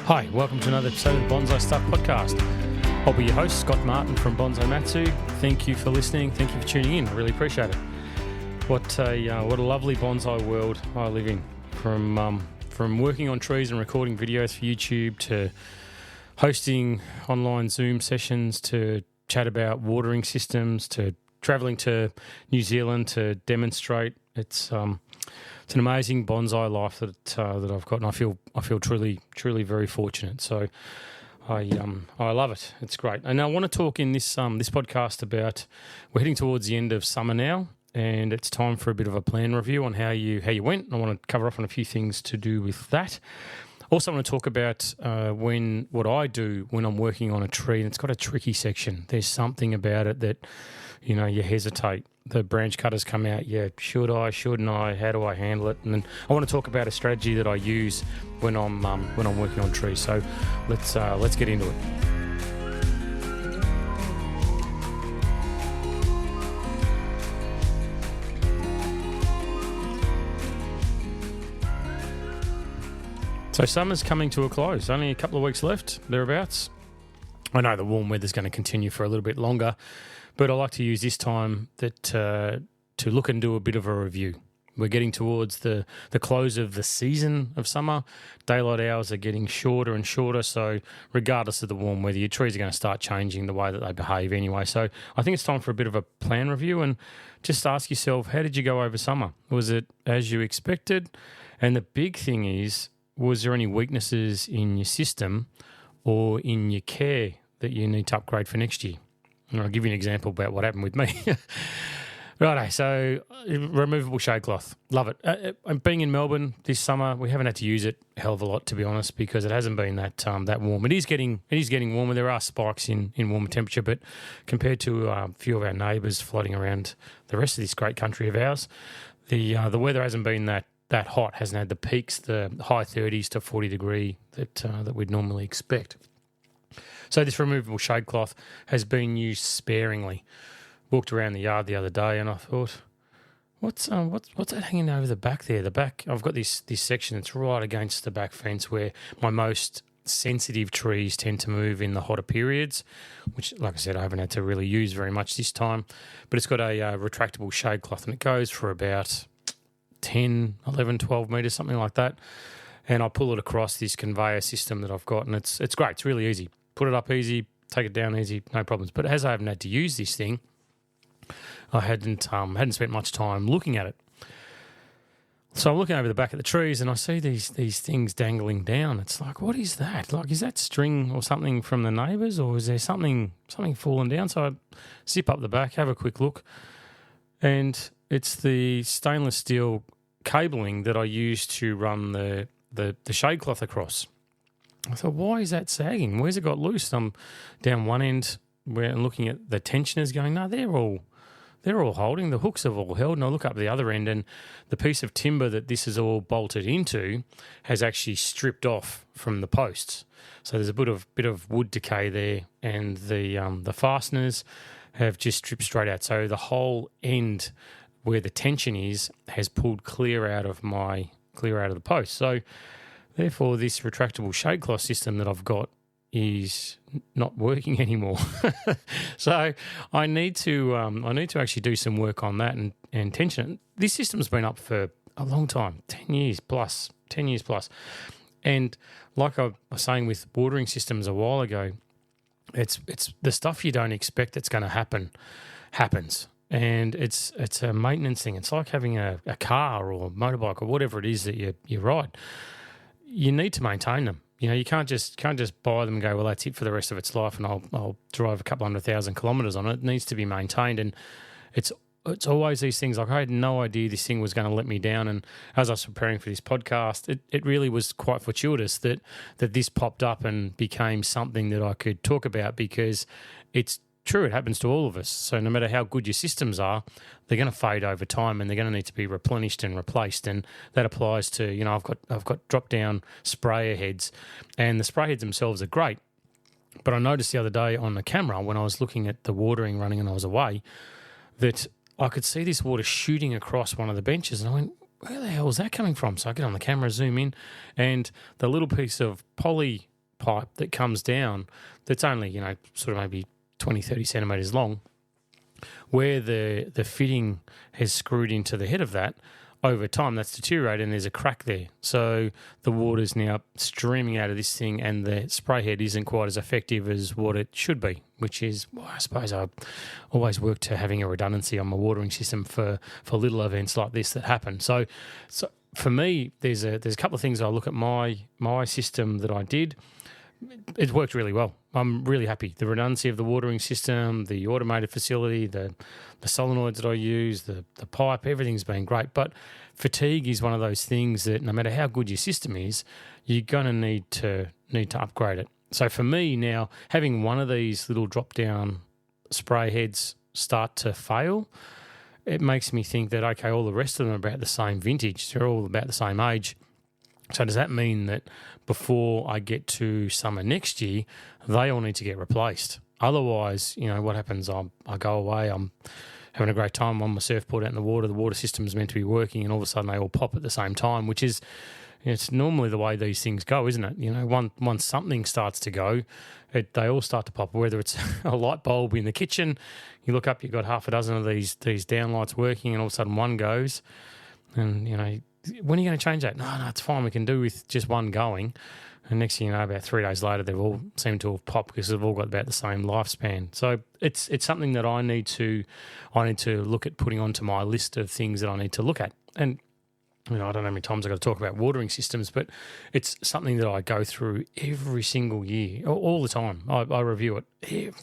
Hi, welcome to another episode of the Bonsai Stuff podcast. I'll be your host, Scott Martin from Bonsai Matsu. Thank you for listening. Thank you for tuning in. I really appreciate it. What a lovely bonsai world I live in. From working on trees and recording videos for YouTube to hosting online Zoom sessions to chat about watering systems to travelling to New Zealand to demonstrate. It's an amazing bonsai life that I've got, and I feel truly very fortunate. So I love it. It's great. And I want to talk in this podcast about, we're heading towards the end of summer now, and it's time for a bit of a plan review on how you went. I want to cover off on a few things to do with that. Also, I want to talk about what I do when I'm working on a tree, and it's got a tricky section. There's something about it that you hesitate. The branch cutters come out. Yeah, should I? Shouldn't I? How do I handle it? And then I want to talk about a strategy that I use when I'm working on trees. So let's get into it. So summer's coming to a close. Only a couple of weeks left, thereabouts. I know the warm weather's going to continue for a little bit longer, but I like to use this time to look and do a bit of a review. We're getting towards the close of the season of summer. Daylight hours are getting shorter and shorter, so regardless of the warm weather, your trees are going to start changing the way that they behave anyway. So I think it's time for a bit of a plan review and just ask yourself, how did you go over summer? Was it as you expected? And the big thing is, was there any weaknesses in your system or in your care that you need to upgrade for next year? And I'll give you an example about what happened with me. Righto, so removable shade cloth. Love it. Being in Melbourne this summer, we haven't had to use it a hell of a lot, to be honest, because it hasn't been that warm. It is getting warmer. There are spikes in warmer temperature, but compared to a few of our neighbours floating around the rest of this great country of ours, the weather hasn't been that hot, hasn't had the peaks, the high 30s to 40 degree that we'd normally expect. So this removable shade cloth has been used sparingly. Walked around the yard the other day and I thought, what's that hanging over the back there? The back, I've got this section that's right against the back fence where my most sensitive trees tend to move in the hotter periods, which, like I said, I haven't had to really use very much this time. But it's got a retractable shade cloth and it goes for about 10, 11, 12 metres, something like that. And I pull it across this conveyor system that I've got, and it's great. It's really easy. Put it up easy, take it down easy, no problems. But as I haven't had to use this thing, I hadn't spent much time looking at it. So I'm looking over the back of the trees and I see these things dangling down. It's like, what is that? Like, is that string or something from the neighbours, or is there something falling down? So I zip up the back, have a quick look, and it's the stainless steel cabling that I use to run the shade cloth across. I thought, why is that sagging? Where's it got loose? I'm down one end and looking at the tensioners going, no, they're all holding. The hooks have all held. And I look up the other end and the piece of timber that this is all bolted into has actually stripped off from the posts. So there's a bit of wood decay there, and the fasteners have just stripped straight out. So the whole end where the tension is has pulled clear out of the post. So therefore, this retractable shade cloth system that I've got is not working anymore. So I need to actually do some work on that and tension it. This system's been up for a long time, 10 years plus. And like I was saying with watering systems a while ago, it's the stuff you don't expect that's going to happens. And it's a maintenance thing. It's like having a car or a motorbike or whatever it is that you ride. You need to maintain them. You can't just buy them and go, well, that's it for the rest of its life, and I'll drive a couple 100,000 kilometres on it. It needs to be maintained, and it's always these things. Like, I had no idea this thing was going to let me down, and as I was preparing for this podcast, it really was quite fortuitous that this popped up and became something that I could talk about, because it's true, it happens to all of us. So no matter how good your systems are, they're going to fade over time, and they're going to need to be replenished and replaced. And that applies to, I've got drop down sprayer heads, and the spray heads themselves are great. But I noticed the other day on the camera when I was looking at the watering running and I was away, that I could see this water shooting across one of the benches, and I went, where the hell is that coming from? So I get on the camera, zoom in, and the little piece of poly pipe that comes down that's only, sort of maybe 20, 30 centimetres long, where the fitting has screwed into the head of that. Over time, that's deteriorated and there's a crack there. So the water's now streaming out of this thing and the spray head isn't quite as effective as what it should be, which is, well, I suppose I always work to having a redundancy on my watering system for little events like this that happen. So for me, there's a couple of things I look at my system that I did. It worked really well. I'm really happy. The redundancy of the watering system, the automated facility, the solenoids that I use, the pipe, everything's been great. But fatigue is one of those things that no matter how good your system is, you're going to need to upgrade it. So for me now, having one of these little drop-down spray heads start to fail, it makes me think that, okay, all the rest of them are about the same vintage. They're all about the same age. So does that mean that before I get to summer next year, they all need to get replaced? Otherwise, what happens? I go away, I'm having a great time on my surfboard out in the water system's meant to be working, and all of a sudden they all pop at the same time, which is, it's normally the way these things go, isn't it? Once something starts to go, they all start to pop, whether it's a light bulb in the kitchen, you look up, you've got half a dozen of these downlights working, and all of a sudden one goes, and, when are you going to change that? No, it's fine. We can do with just one going. And next thing you know, about 3 days later, they've all seemed to have popped because they've all got about the same lifespan. So it's something that I need to look at putting onto my list of things that I need to look at. And I don't know how many times I've got to talk about watering systems, but it's something that I go through every single year, all the time. I review it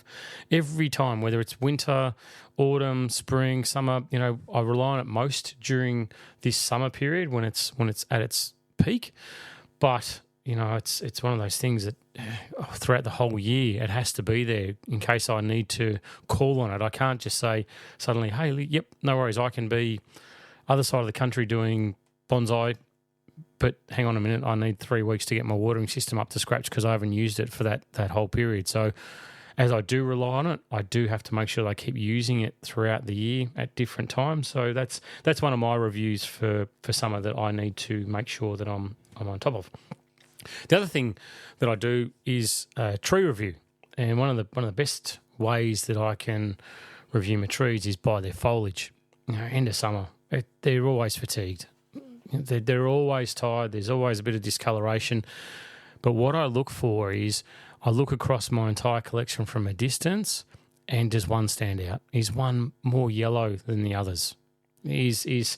every time, whether it's winter, autumn, spring, summer. I rely on it most during this summer period when it's at its peak. But it's one of those things that throughout the whole year it has to be there in case I need to call on it. I can't just say suddenly, hey, yep, no worries, I can be other side of the country doing bonsai, but hang on a minute, I need 3 weeks to get my watering system up to scratch because I haven't used it for that whole period. So as I do rely on it, I do have to make sure that I keep using it throughout the year at different times. So that's one of my reviews for summer that I need to make sure that I'm on top of. The other thing that I do is a tree review, and one of the best ways that I can review my trees is by their foliage. End of summer, they're always fatigued. They're always tired. There's always a bit of discoloration. But what I look for is I look across my entire collection from a distance, and does one stand out? Is one more yellow than the others? Is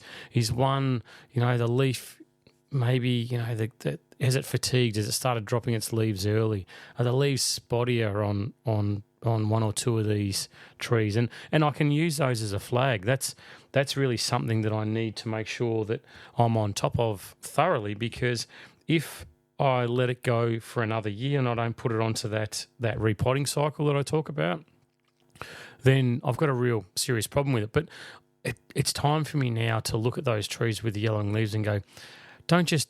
one, the leaf maybe, has it fatigued? Has it started dropping its leaves early? Are the leaves spottier on one or two of these trees? And I can use those as a flag. That's really something that I need to make sure that I'm on top of thoroughly, because if I let it go for another year and I don't put it onto that repotting cycle that I talk about, then I've got a real serious problem with it. But it's time for me now to look at those trees with the yellowing leaves and go, don't just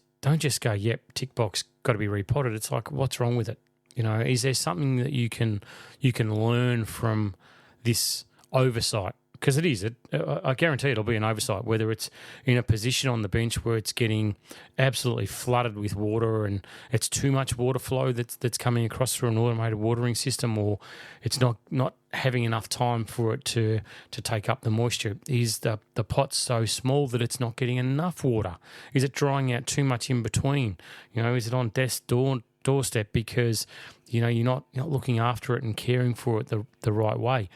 go, yep, tick box, got to be repotted. It's like, what's wrong with it? Is there something that you can learn from this oversight? Because it is. I guarantee it'll be an oversight, whether it's in a position on the bench where it's getting absolutely flooded with water and it's too much water flow that's coming across through an automated watering system, or it's not having enough time for it to take up the moisture. Is the pot so small that it's not getting enough water? Is it drying out too much in between? Is it on death's doorstep because you're not looking after it and caring for it the right way?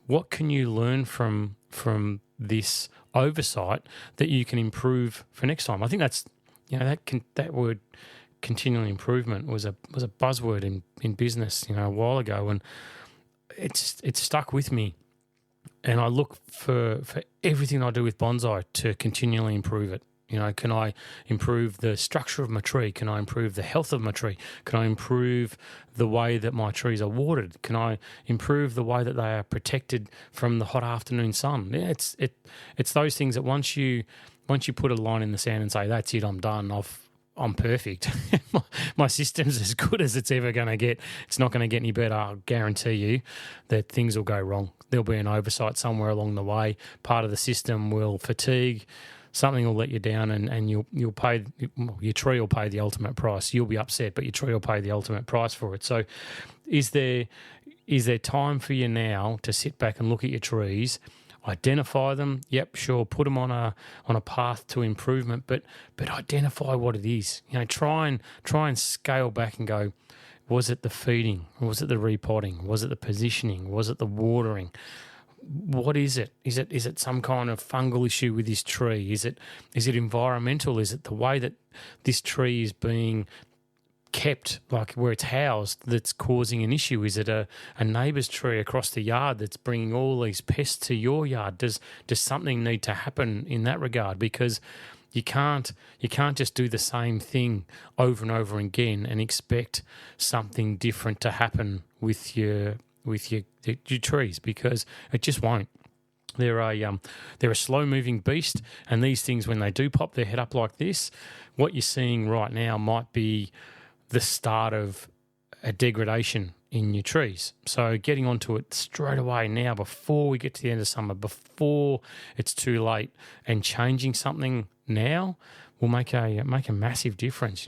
What can you learn from this oversight that you can improve for next time? I think that's that word continual improvement was a buzzword in business a while ago, and it's stuck with me. And I look for everything I do with bonsai to continually improve it. Can I improve the structure of my tree? Can I improve the health of my tree? Can I improve the way that my trees are watered? Can I improve the way that they are protected from the hot afternoon sun? Yeah, it's those things that once you put a line in the sand and say, that's it, I'm done, I'm perfect. My system's as good as it's ever going to get. It's not going to get any better. I'll guarantee you that things will go wrong. There'll be an oversight somewhere along the way. Part of the system will fatigue. something will let you down, and you'll pay, your tree will pay the ultimate price. You'll be upset, but your tree will pay the ultimate price for it. So is there time for you now to sit back and look at your trees, identify them? Yep, sure, put them on a path to improvement, but identify what it is. Try and scale back and go, was it the feeding? Was it the repotting? Was it the positioning? Was it the watering? What is it? Is it some kind of fungal issue with this tree? Is it environmental? Is it the way that this tree is being kept, like where it's housed, that's causing an issue? Is it a neighbour's tree across the yard that's bringing all these pests to your yard? Does something need to happen in that regard? Because you can't just do the same thing over and over again and expect something different to happen with your trees, because it just won't. They're a slow-moving beast, and these things, when they do pop their head up like this, what you're seeing right now might be the start of a degradation in your trees. So getting onto it straight away now, before we get to the end of summer, before it's too late, and changing something now will make a massive difference.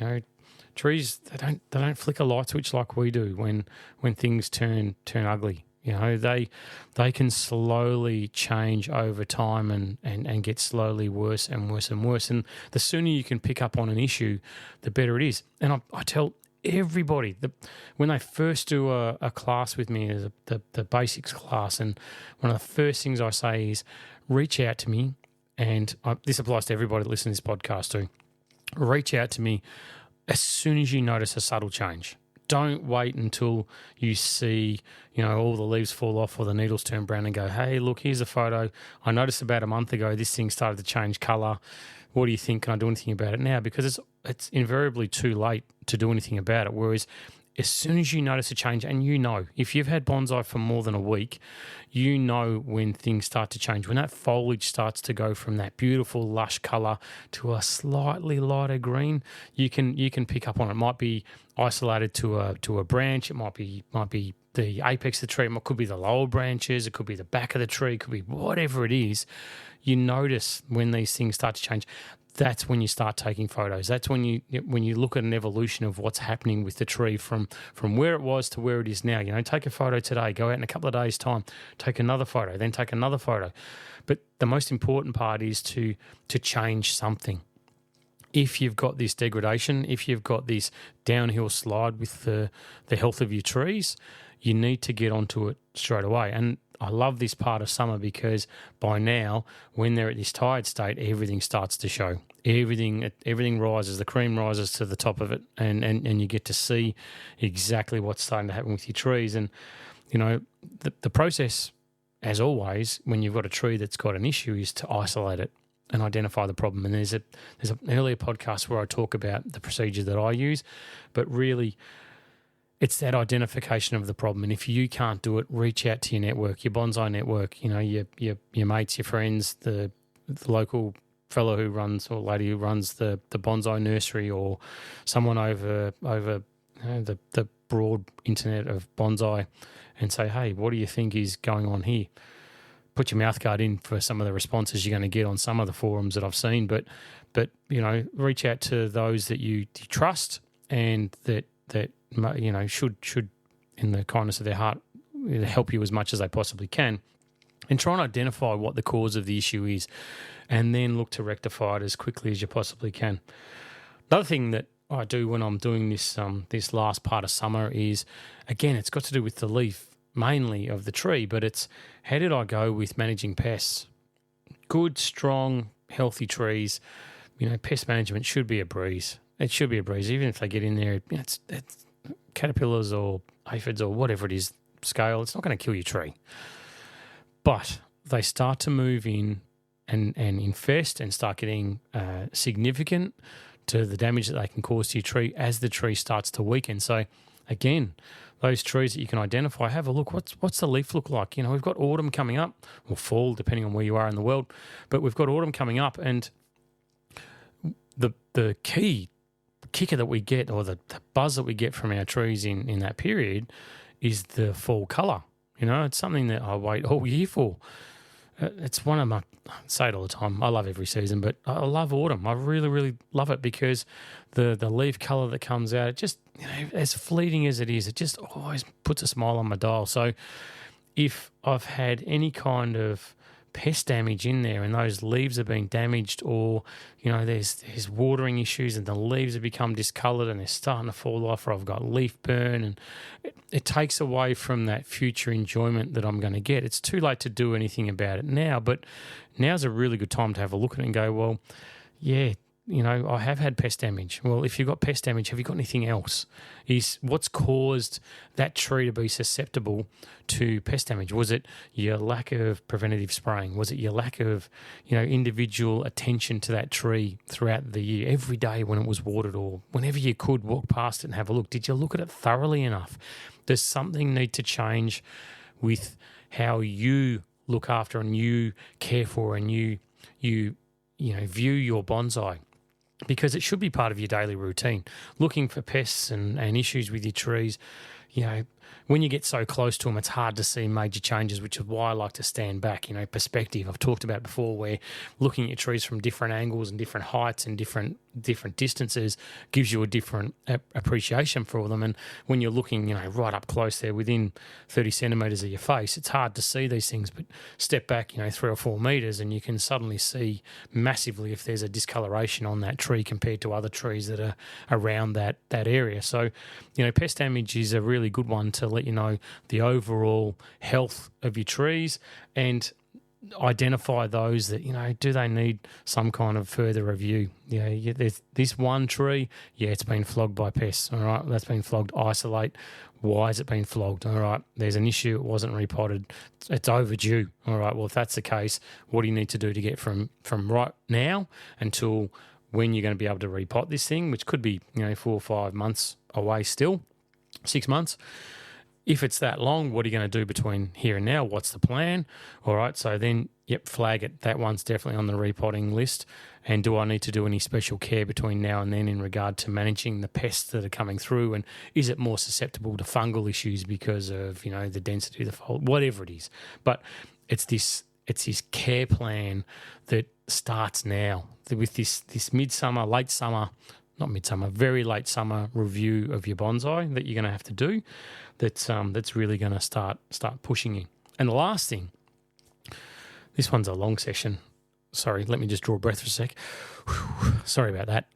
Trees, they don't flick a light switch like we do when things turn ugly. They can slowly change over time and get slowly worse and worse and worse. And the sooner you can pick up on an issue, the better it is. And I tell everybody that when they first do a class with me, the basics class, and one of the first things I say is, reach out to me. And this applies to everybody that listens to this podcast too. Reach out to me as soon as you notice a subtle change. Don't wait until you see, all the leaves fall off or the needles turn brown and go, hey, look, here's a photo. I noticed about a month ago this thing started to change colour. What do you think? Can I do anything about it now? Because it's invariably too late to do anything about it. Whereas as soon as you notice a change, and if you've had bonsai for more than a week, when things start to change, when that foliage starts to go from that beautiful lush colour to a slightly lighter green, you can pick up on it. It might be isolated to a branch. It might be the apex of the tree. It could be the lower branches. It could be the back of the tree. It could be whatever it is. You notice when these things start to change. That's when you start taking photos. That's when you look at an evolution of what's happening with the tree from where it was to where it is now. Take a photo today, go out in a couple of days' time, take another photo, then take another photo. But the most important part is to change something. If you've got this degradation, if you've got this downhill slide with the health of your trees, you need to get onto it straight away. And I love this part of summer because by now, when they're at this tired state, everything starts to show. Everything rises, the cream rises to the top of it, and you get to see exactly what's starting to happen with your trees. And, the process, as always, when you've got a tree that's got an issue, is to isolate it and identify the problem. And there's an earlier podcast where I talk about the procedure that I use, but really it's that identification of the problem. And if you can't do it, reach out to your network, your bonsai network, your mates, your friends, the local fellow who runs or lady who runs the bonsai nursery, or someone over the broad internet of bonsai, and say, hey, what do you think is going on here? Put your mouth guard in for some of the responses you're going to get on some of the forums that I've seen, but reach out to those that you trust and that should in the kindness of their heart help you as much as they possibly can, and try and identify what the cause of the issue is, and then look to rectify it as quickly as you possibly can. Another thing that I do when I'm doing this last part of summer is, again, it's got to do with the leaf mainly of the tree, but it's how did I go with managing pests? Good, strong, healthy trees, pest management should be a breeze. It should be a breeze, even if they get in there. It's caterpillars or aphids or whatever it is, scale. It's not going to kill your tree, but they start to move in and infest and start getting significant to the damage that they can cause to your tree as the tree starts to weaken. So, again, those trees that you can identify, have a look. What's the leaf look like? We've got autumn coming up, or fall, depending on where you are in the world. But we've got autumn coming up, and the key kicker that we get, or the buzz that we get from our trees in that period, is the fall colour. It's something that I wait all year for. it's one of my, I say it all the time, I love every season, but I love autumn. I really, really love it because the leaf colour that comes out, it just, as fleeting as it is, it just always puts a smile on my dial. So if I've had any kind of pest damage in there and those leaves are being damaged, or there's watering issues and the leaves have become discoloured and they're starting to fall off, or I've got leaf burn, and it takes away from that future enjoyment that I'm going to get. It's too late to do anything about it now, but now's a really good time to have a look at it and go, well, yeah, I have had pest damage. Well, if you've got pest damage, have you got anything else? Is what's caused that tree to be susceptible to pest damage? Was it your lack of preventative spraying? Was it your lack of, individual attention to that tree throughout the year, every day when it was watered, or whenever you could walk past it and have a look? Did you look at it thoroughly enough? Does something need to change with how you look after and you care for and you view your bonsai? Because it should be part of your daily routine. Looking for pests and issues with your trees, when you get so close to them, it's hard to see major changes, which is why I like to stand back. Perspective. I've talked about before, where looking at your trees from different angles and different heights and different distances gives you a different appreciation for them. And when you're looking, right up close there within 30 centimetres of your face, it's hard to see these things. But step back, 3 or 4 metres, and you can suddenly see massively if there's a discoloration on that tree compared to other trees that are around that area. So, pest damage is a really good one to let you know the overall health of your trees and identify those that, do they need some kind of further review? There's this one tree, it's been flogged by pests. All right, that's been flogged. Isolate. Why has it been flogged? All right, there's an issue. It wasn't repotted. It's overdue. All right, well, if that's the case, what do you need to do to get from right now until when you're going to be able to repot this thing, which could be, 4 or 5 months away still, 6 months. If it's that long, what are you going to do between here and now? What's the plan? All right, so then, flag it. That one's definitely on the repotting list. And do I need to do any special care between now and then in regard to managing the pests that are coming through? And is it more susceptible to fungal issues because of, the density of the foliage? Whatever it is. But it's this care plan that starts now with this very late summer review of your bonsai that you're going to have to do. That's really going to start pushing you. And the last thing, this one's a long session. Sorry, let me just draw a breath for a sec. Sorry about that.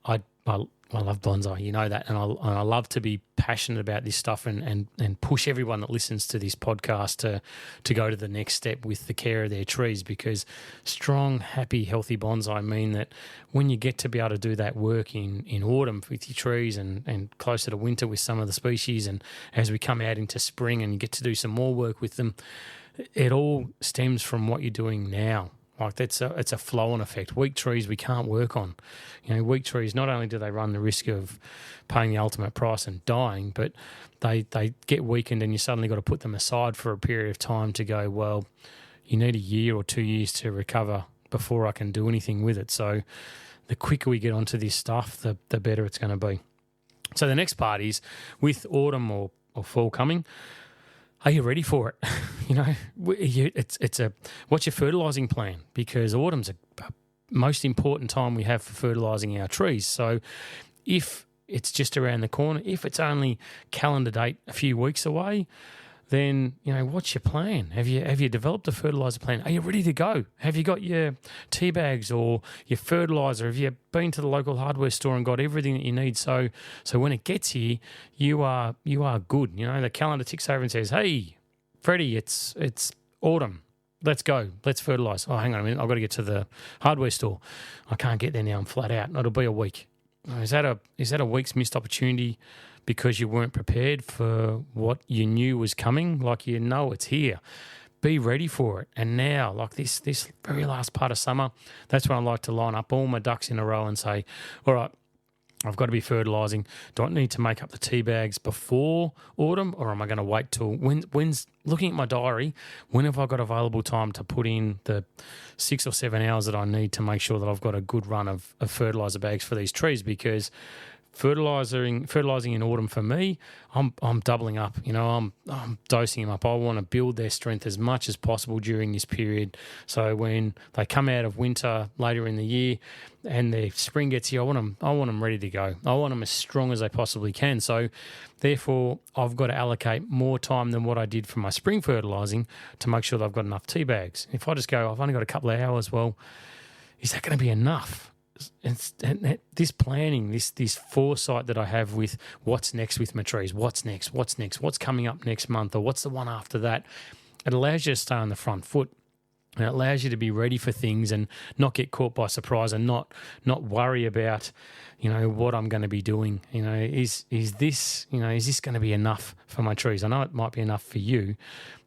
I love bonsai, you know that, and I love to be passionate about this stuff and push everyone that listens to this podcast to go to the next step with the care of their trees, because strong, happy, healthy bonsai mean that when you get to be able to do that work in autumn with your trees and closer to winter with some of the species, and as we come out into spring and you get to do some more work with them, it all stems from what you're doing now. Like it's a flow-on effect. Weak trees we can't work on. Weak trees, not only do they run the risk of paying the ultimate price and dying, but they get weakened and you suddenly got to put them aside for a period of time to go, well, you need a year or 2 years to recover before I can do anything with it. So the quicker we get onto this stuff, the better it's going to be. So the next part is, with autumn or fall coming, are you ready for it? What's your fertilising plan? Because autumn's a most important time we have for fertilising our trees. So if it's just around the corner, if it's only calendar date a few weeks away, then, what's your plan? Have you developed a fertiliser plan? Are you ready to go? Have you got your tea bags or your fertiliser? Have you been to the local hardware store and got everything that you need? So when it gets here, you are good. The calendar ticks over and says, hey, Freddie, it's autumn. Let's go. Let's fertilise. Oh, hang on a minute. I've got to get to the hardware store. I can't get there now. I'm flat out. It'll be a week. Is that a week's missed opportunity because you weren't prepared for what you knew was coming? Like, it's here. Be ready for it. And now, like this very last part of summer, that's when I like to line up all my ducks in a row and say, all right, I've got to be fertilising. Do I need to make up the tea bags before autumn, or am I going to wait till when's looking at my diary, when have I got available time to put in the 6 or 7 hours that I need to make sure that I've got a good run of fertiliser bags for these trees? Because fertilizing in autumn for me, I'm doubling up. I'm dosing them up. I want to build their strength as much as possible during this period. So when they come out of winter later in the year and the spring gets here, I want them ready to go. I want them as strong as they possibly can. So therefore, I've got to allocate more time than what I did for my spring fertilizing to make sure that I've got enough tea bags. If I just go, I've only got a couple of hours, well, is that going to be enough? And this planning, this foresight that I have with what's next with my trees, what's next, what's coming up next month, or what's the one after that, it allows you to stay on the front foot. And it allows you to be ready for things and not get caught by surprise and not worry about, what I'm going to be doing. Is this going to be enough for my trees? I know it might be enough for you,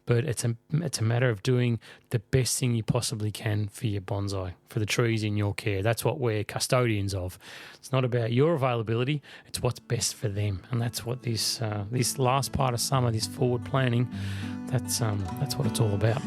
but it's a matter of doing the best thing you possibly can for your bonsai, for the trees in your care. That's what we're custodians of. It's not about your availability; it's what's best for them, and that's what this last part of summer, this forward planning, that's what it's all about.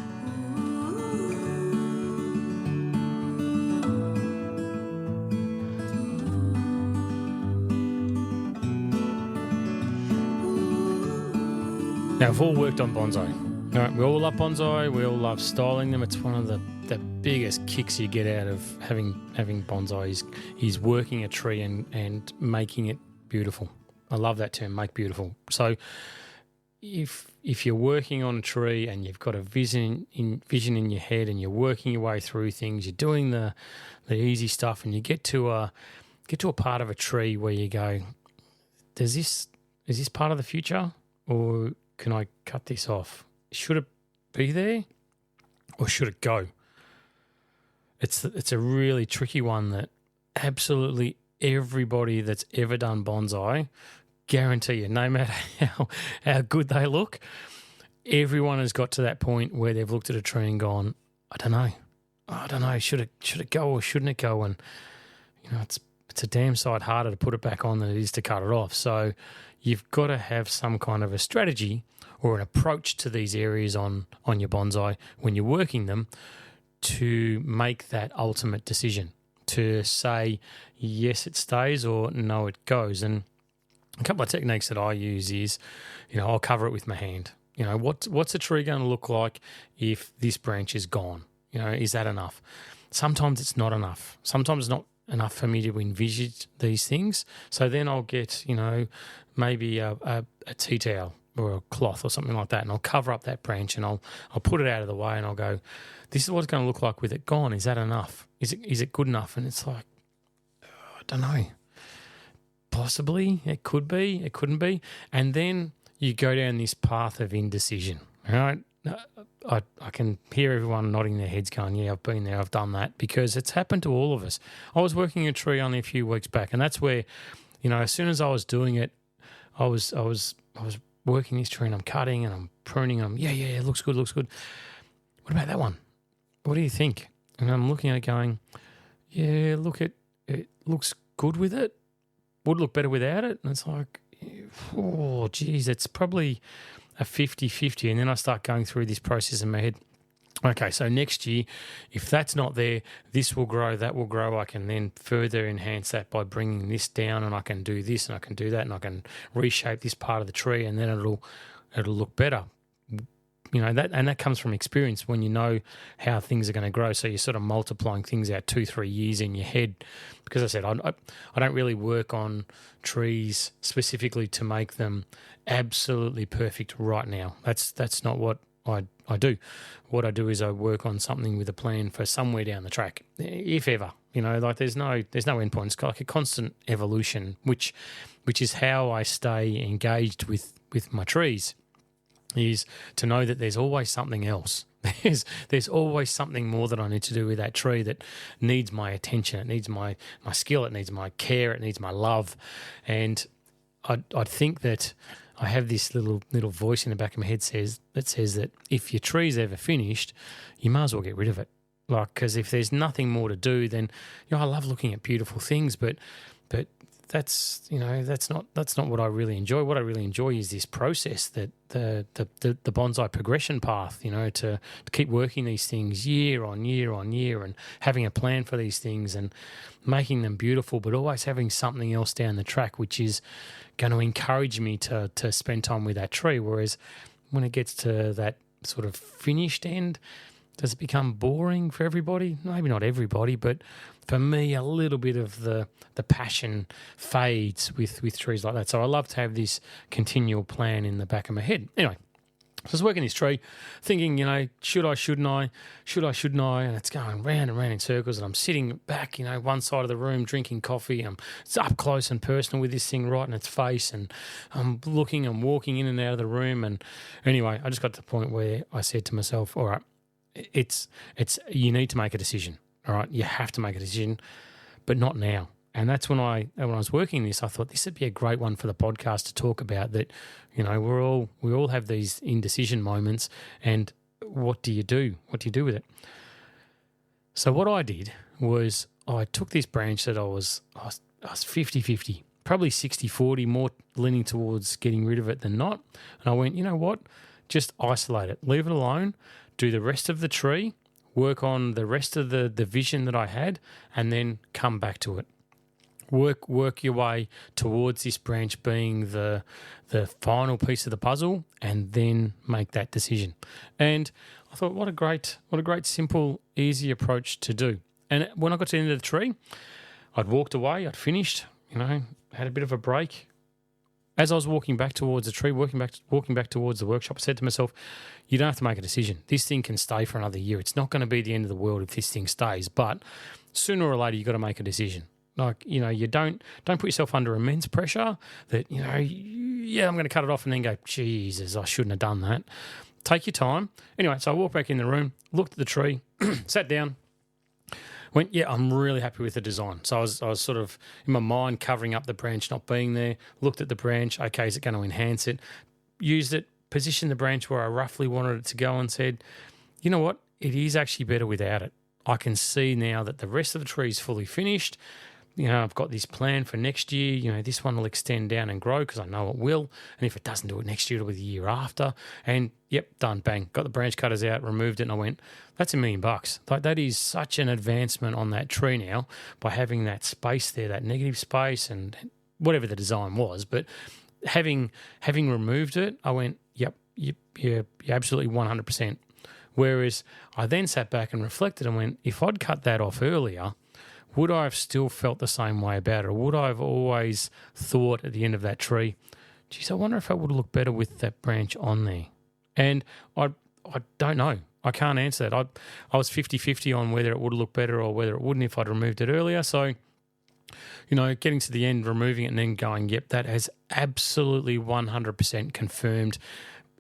Now, we've all worked on bonsai. All right, we all love bonsai. We all love styling them. It's one of the biggest kicks you get out of having bonsai is working a tree and making it beautiful. I love that term, make beautiful. So if you're working on a tree and you've got a vision in your head and you're working your way through things, you're doing the easy stuff, and you get to a part of a tree where you go, is this part of the future, or can I cut this off? Should it be there or should it go? It's a really tricky one that absolutely everybody that's ever done bonsai, guarantee you, no matter how good they look, everyone has got to that point where they've looked at a tree and gone, I don't know, should it go or shouldn't it go? And it's a damn sight harder to put it back on than it is to cut it off. So you've got to have some kind of a strategy or an approach to these areas on your bonsai when you're working them to make that ultimate decision, to say, yes, it stays, or no, it goes. And a couple of techniques that I use is, I'll cover it with my hand. What's a tree going to look like if this branch is gone? Is that enough? Sometimes it's not enough. Sometimes it's not enough for me to envisage these things. So then I'll get, maybe a tea towel or a cloth or something like that, and I'll cover up that branch and I'll put it out of the way, and I'll go, this is what it's going to look like with it gone. Is that enough? Is it good enough? And it's like, I don't know. Possibly. It could be. It couldn't be. And then you go down this path of indecision, all right? I can hear everyone nodding their heads going, yeah, I've been there, I've done that, because it's happened to all of us. I was working a tree only a few weeks back, and that's where, as soon as I was doing it, I was working this tree and I'm cutting and I'm pruning and yeah, it looks good. What about that one? What do you think? And I'm looking at it going, yeah, look, it looks good with it. Would look better without it. And it's like, oh, geez, it's probably a 50-50. And then I start going through this process in my head. Okay, so next year, if that's not there, this will grow, that will grow. I can then further enhance that by bringing this down, and I can do this and I can do that, and I can reshape this part of the tree, and then it'll look better. That comes from experience when you know how things are going to grow. So you're sort of multiplying things out 2-3 years in your head. Because I said, I don't really work on trees specifically to make them absolutely perfect right now. That's not what I do. What I do is I work on something with a plan for somewhere down the track, if ever. There's no endpoint. It's like a constant evolution, which is how I stay engaged with my trees, is to know that there's always something else. There's always something more that I need to do with that tree that needs my attention. It needs my skill. It needs my care. It needs my love. And I think that I have this little voice in the back of my head that says that if your tree's ever finished, you might as well get rid of it. Because if there's nothing more to do, then I love looking at beautiful things, but that's not what I really enjoy. What I really enjoy is this process, that the bonsai progression path, to keep working these things year on year on year, and having a plan for these things and making them beautiful, but always having something else down the track which is going to encourage me to spend time with that tree. Whereas when it gets to that sort of finished end, does it become boring for everybody? Maybe not everybody, but for me, a little bit of the passion fades with trees like that. So I love to have this continual plan in the back of my head. Anyway, so I was working this tree, thinking, should I, shouldn't I? And it's going round and round in circles, and I'm sitting back, one side of the room drinking coffee. It's up close and personal with this thing right in its face, and I'm looking and walking in and out of the room. And anyway, I just got to the point where I said to myself, all right, you need to make a decision. All right, you have to make a decision, but not now. And that's when I was working this, I thought this would be a great one for the podcast to talk about. That we all have these indecision moments, and what do you do? What do you do with it? So what I did was I took this branch that I was 50-50, probably 60-40, more leaning towards getting rid of it than not. And I went, you know what? Just isolate it, leave it alone. Do the rest of the tree, work on the rest of the vision that I had, and then come back to it. Work your way towards this branch being the final piece of the puzzle, and then make that decision. And I thought, what a great simple, easy approach to do. And when I got to the end of the tree, I'd walked away, I'd finished, had a bit of a break. As I was walking back towards the tree, walking back towards the workshop, I said to myself, you don't have to make a decision. This thing can stay for another year. It's not going to be the end of the world if this thing stays, but sooner or later you've got to make a decision. Like, you don't put yourself under immense pressure that, I'm going to cut it off and then go, Jesus, I shouldn't have done that. Take your time. Anyway, so I walked back in the room, looked at the tree, sat down, went, yeah, I'm really happy with the design. So I was sort of in my mind covering up the branch not being there, looked at the branch, okay, is it going to enhance it? Used it, positioned the branch where I roughly wanted it to go, and said, you know what, it is actually better without it. I can see now that the rest of the tree is fully finished. I've got this plan for next year. This one will extend down and grow because I know it will. And if it doesn't do it next year, it'll be the year after. And yep, done, bang. Got the branch cutters out, removed it, and I went, that's $1 million. Like, that is such an advancement on that tree now by having that space there, that negative space, and whatever the design was. But having removed it, I went, yep, you're absolutely 100%. Whereas I then sat back and reflected and went, if I'd cut that off earlier, would I have still felt the same way about it? Or would I have always thought at the end of that tree, geez, I wonder if it would look better with that branch on there? And I don't know. I can't answer that. I was 50-50 on whether it would look better or whether it wouldn't if I'd removed it earlier. So, getting to the end, removing it and then going, yep, that has absolutely 100% confirmed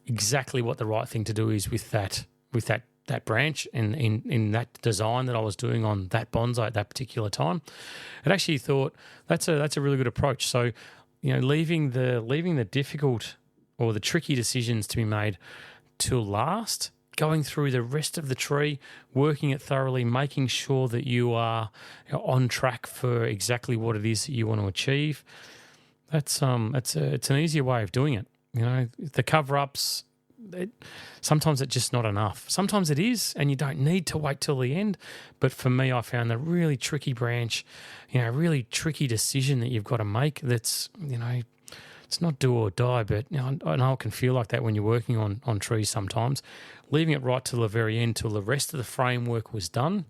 exactly what the right thing to do is with that branch and in that design that I was doing on that bonsai at that particular time. I actually thought that's a really good approach. So, leaving the difficult or the tricky decisions to be made till last, going through the rest of the tree, working it thoroughly, making sure that you are on track for exactly what it is that you want to achieve. It's an easier way of doing it. The cover-ups, sometimes it's just not enough. Sometimes it is, and you don't need to wait till the end. But for me, I found the really tricky branch, really tricky decision that you've got to make. That's, it's not do or die, but I know it can feel like that when you're working on trees sometimes. Leaving it right till the very end, till the rest of the framework was done,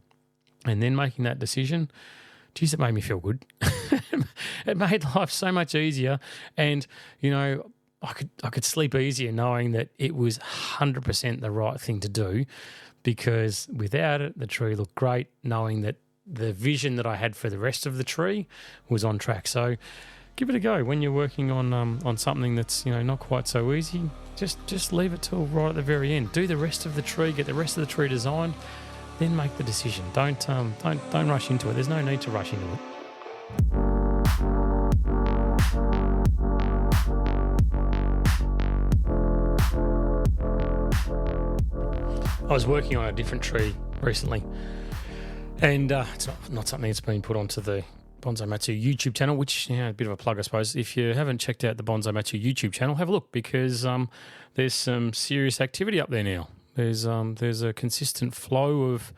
and then making that decision. Geez, it made me feel good. It made life so much easier, and I could sleep easier knowing that it was 100% the right thing to do, because without it, the tree looked great, knowing that the vision that I had for the rest of the tree was on track. So give it a go when you're working on something that's not quite so easy. Just leave it till right at the very end. Do the rest of the tree, get the rest of the tree designed, then make the decision. Don't rush into it. There's no need to rush into it. I was working on a different tree recently, and it's not something that's been put onto the Bonsai Matsu YouTube channel, which, a bit of a plug, I suppose. If you haven't checked out the Bonsai Matsu YouTube channel, have a look, because there's some serious activity up there now. There's a consistent flow of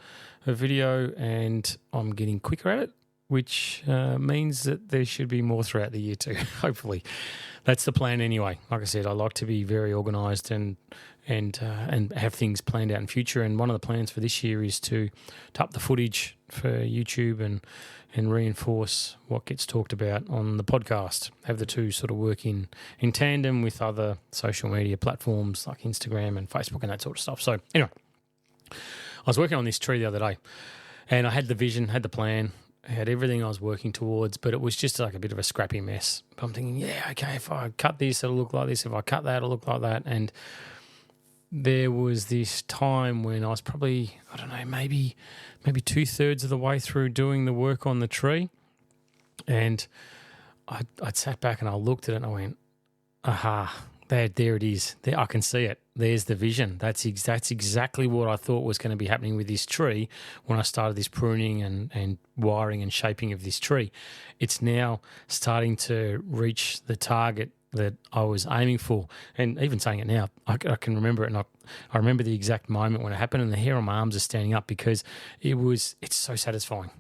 video, and I'm getting quicker at it, which means that there should be more throughout the year too, hopefully. That's the plan anyway. Like I said, I like to be very organised and have things planned out in future. And one of the plans for this year is to up the footage for YouTube and reinforce what gets talked about on the podcast. Have the two sort of work in tandem with other social media platforms like Instagram and Facebook and that sort of stuff. So anyway, I was working on this tree the other day, and I had the vision, had the plan, had everything I was working towards, but it was just like a bit of a scrappy mess. But I'm thinking, okay, if I cut this, it'll look like this. If I cut that, it'll look like that. And there was this time when I was probably, I don't know, maybe 2/3 of the way through doing the work on the tree, and I'd sat back and I looked at it and I went, aha, there it is. There, I can see it. There's the vision. That's exactly what I thought was going to be happening with this tree when I started this pruning and wiring and shaping of this tree. It's now starting to reach the target that I was aiming for. And even saying it now, I can remember it, and I remember the exact moment when it happened, and the hair on my arms are standing up because it's so satisfying.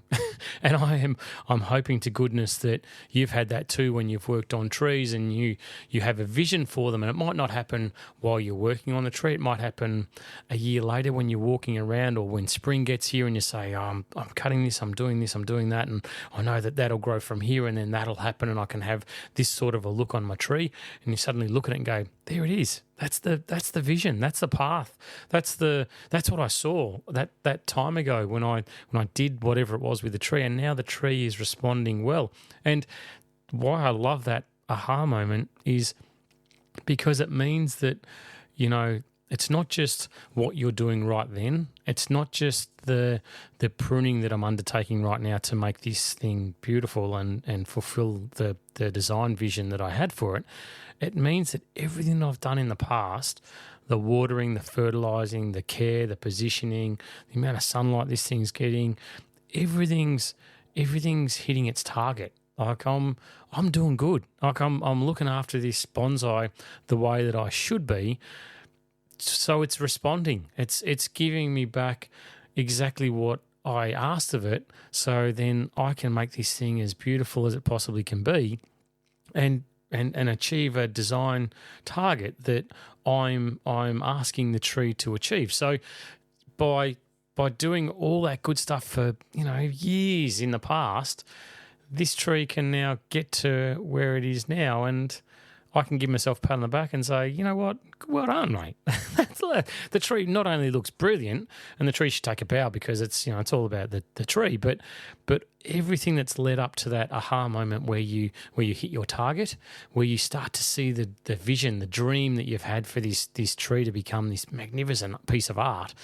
And I'm hoping to goodness that you've had that too when you've worked on trees and you have a vision for them. And it might not happen while you're working on the tree. It might happen a year later when you're walking around, or when spring gets here and you say, I'm cutting this, I'm doing this, I'm doing that, and I know that that'll grow from here, and then that'll happen, and I can have this sort of a look on my tree. And you suddenly look at it and go, there it is. That's the vision. That's the path. That's what I saw that time ago when I did whatever it was with the tree, and now the tree is responding well. And why I love that aha moment is because it means that, it's not just what you're doing right then. It's not just the pruning that I'm undertaking right now to make this thing beautiful and fulfill the design vision that I had for it. It means that everything I've done in the past, the watering, the fertilising, the care, the positioning, the amount of sunlight this thing's getting, everything's hitting its target. Like I'm doing good. Like I'm looking after this bonsai the way that I should be. So it's responding. It's giving me back exactly what I asked of it. So then I can make this thing as beautiful as it possibly can be, and achieve a design target that I'm asking the tree to achieve. So by doing all that good stuff for years in the past, this tree can now get to where it is now, and I can give myself a pat on the back and say, you know what, well done, mate. The tree not only looks brilliant, and the tree should take a bow because it's it's all about the tree, but everything that's led up to that aha moment where you hit your target, where you start to see the vision, the dream that you've had for this tree to become this magnificent piece of art,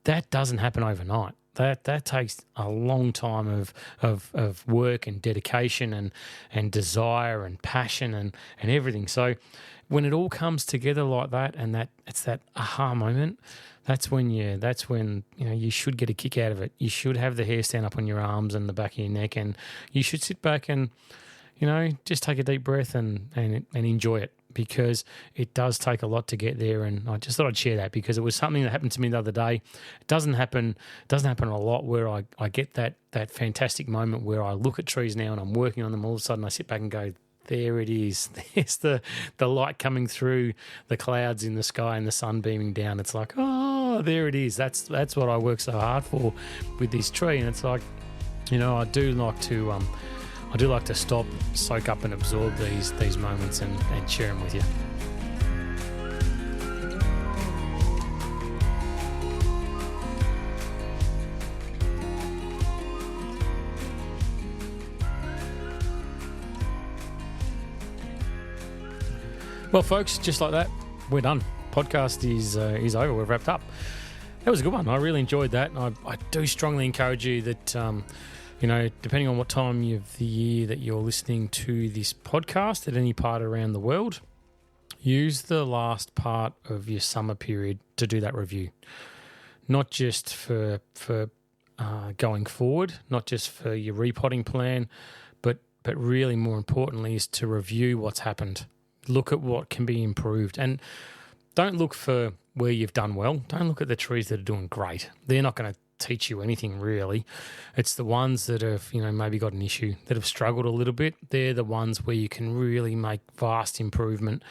that doesn't happen overnight. That takes a long time of work and dedication and desire and passion and everything. So when it all comes together like that, and it's that aha moment, that's when you should get a kick out of it. You should have the hair stand up on your arms and the back of your neck, and you should sit back and just take a deep breath and enjoy it, because it does take a lot to get there. And I just thought I'd share that because it was something that happened to me the other day. It doesn't happen a lot where I get that fantastic moment where I look at trees now and I'm working on them. All of a sudden I sit back and go, there it is. There's the light coming through the clouds in the sky and the sun beaming down. It's like, oh, there it is. That's what I work so hard for with this tree. And it's like, I do like to stop, soak up and absorb these moments and share them with you. Well, folks, just like that, we're done. Podcast is over. We've wrapped up. That was a good one. I really enjoyed that. I do strongly encourage you that, depending on what time of the year that you're listening to this podcast at any part around the world, use the last part of your summer period to do that review. Not just for going forward, not just for your repotting plan, but really more importantly is to review what's happened. Look at what can be improved, and don't look for where you've done well. Don't look at the trees that are doing great. They're not going to teach you anything really. It's the ones that have, maybe got an issue, that have struggled a little bit. They're the ones where you can really make vast improvement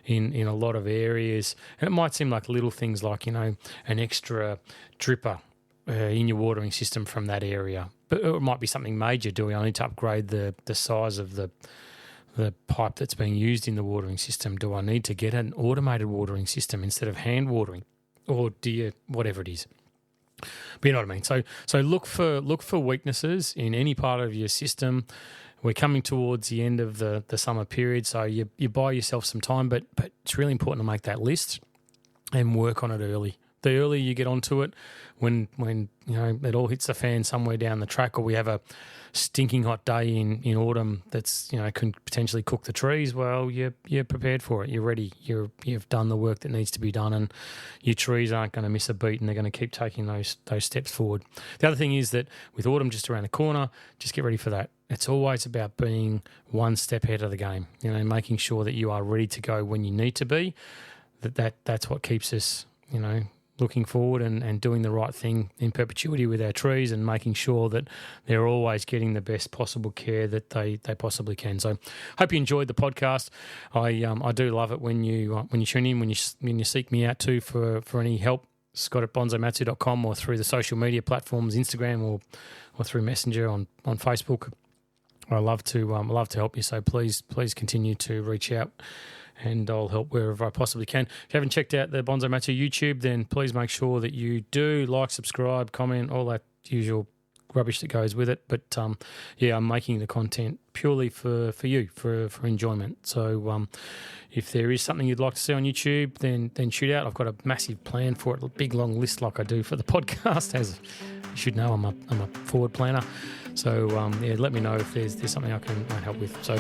in a lot of areas. And it might seem like little things like, an extra dripper in your watering system from that area. But it might be something major. Do I need to upgrade the size of the pipe that's being used in the watering system? Do I need to get an automated watering system instead of hand watering? Or whatever it is. But you know what I mean. So look for weaknesses in any part of your system. We're coming towards the end of the summer period, so you buy yourself some time, but it's really important to make that list and work on it early. The earlier you get onto it, when it all hits the fan somewhere down the track, or we have a stinking hot day in autumn that's can potentially cook the trees, well, you're prepared for it. You're ready. You've done the work that needs to be done, and your trees aren't going to miss a beat, and they're going to keep taking those steps forward. The other thing is that with autumn just around the corner, just get ready for that. It's always about being one step ahead of the game. Making sure that you are ready to go when you need to be. That's what keeps us looking forward and doing the right thing in perpetuity with our trees, and making sure that they're always getting the best possible care that they possibly can. So hope you enjoyed the podcast. I do love it when you tune in, when you seek me out too for any help. Scott at bonsaimatsu.com, or through the social media platforms, Instagram or through Messenger on Facebook. I love to help you. So please continue to reach out, and I'll help wherever I possibly can. If you haven't checked out the Bonsai Matsu YouTube, then please make sure that you do like, subscribe, comment, all that usual rubbish that goes with it. But I'm making the content purely for you, for enjoyment. So if there is something you'd like to see on YouTube, then shoot out. I've got a massive plan for it, a big long list like I do for the podcast. As you should know, I'm a forward planner. So let me know if there's something I can help with. So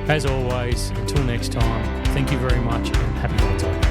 as always, until next time, thank you very much, and happy Bonsai.